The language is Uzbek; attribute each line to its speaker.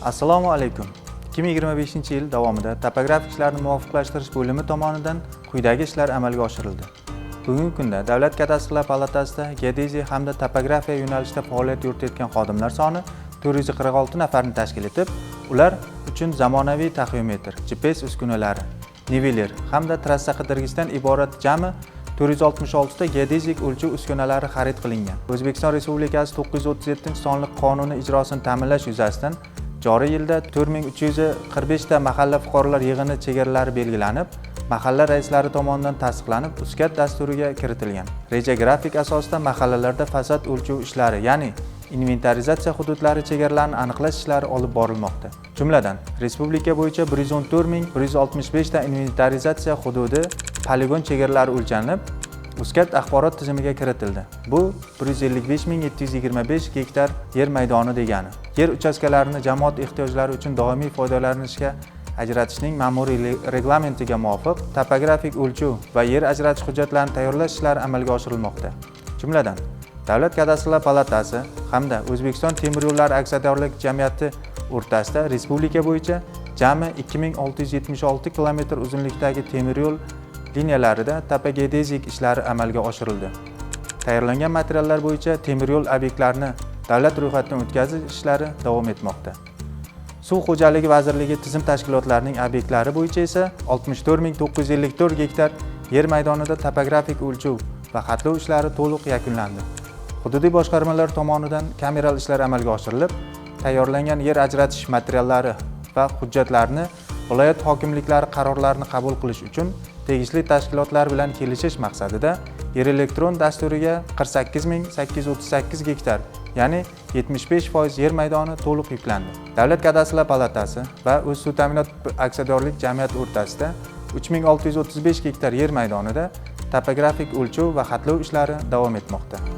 Speaker 1: Assalomu alaykum. 2025-yil davomida topografik ishlarni muvofiqlashtirish bo'limi tomonidan quyidagi ishlar amalga oshirildi. Bugungi kunda Davlat kadastrlar palatasida geodeziya hamda topografiya yo'nalishida faoliyat yuritayotgan xodimlar soni 446 nafarni tashkil etib, ular uchun zamonaviy taxiometr, GPS uskunalari, niveler hamda trassa qidirgichdan iborat jami 466 ta geodezik o'lchov uskunalari xarid qilingan. O'zbekiston Respublikasi 937-sonli qonuni ijrosini ta'minlash yuzasidan joriy yilda 4345 ta mahalla fuqarolar yig'ini chegaralari belgilanib, mahalla raislari tomonidan tasdiqlanib, USCAD dasturiga kiritilgan. Reja grafik asosida mahallalarda fasad o'lchov ishlari, ya'ni inventarizatsiya hududlari chegaralarini aniqlash ishlari olib borilmoqda. Jumladan, respublika bo'yicha 114165 ta inventarizatsiya hududi poligon chegaralari o'lchanib, USCAD axborot tizimiga kiritildi. Bu 155725 gektar yer maydoni degani. Yer uchastkalarini jamoat ehtiyojlari uchun doimiy foydalanishga ajratishning ma'muriy reglamentiga muvofiq topografik o'lchov va yer ajratish hujjatlarini tayyorlash ishlari amalga oshirilmoqda. Jumladan, Davlat kadastrlar palatasi hamda O'zbekiston temir yo'llari aksiyadorlik jamiyati o'rtasida respublika bo'yicha jami 2676 km uzunlikdagi temir yo'l liniyalarida topogeodezik ishlari amalga oshirildi. Tayyorlangan materiallar bo'yicha temir yo'l obyektlarini davlat ro'yxatidan o'tkazish ishlari davom etmoqda. Suv xo'jaligi vazirligi tizim tashkilotlarining obyektlari bo'yicha esa 64954 gektar yer maydonida topografik o'lchov va xatlov ishlari to'liq yakunlandi. Hududiy boshqarmalar tomonidan kameral ishlar amalga oshirilib, tayyorlangan yer ajratish materiallari va hujjatlarni viloyat hokimliklari qarorlarini qabul qilish uchun tegishli tashkilotlar bilan kelishish maqsadida yer elektron dasturiga 48838 gektar, ya'ni 75% yer maydoni to'liq yuklandi. Davlat kadastrlar palatasi va O'z suv ta'minot aksiyadorlik jamiyati o'rtasida 3635 gektar yer maydonida topografik o'lchov va xatlov ishlari davom etmoqda.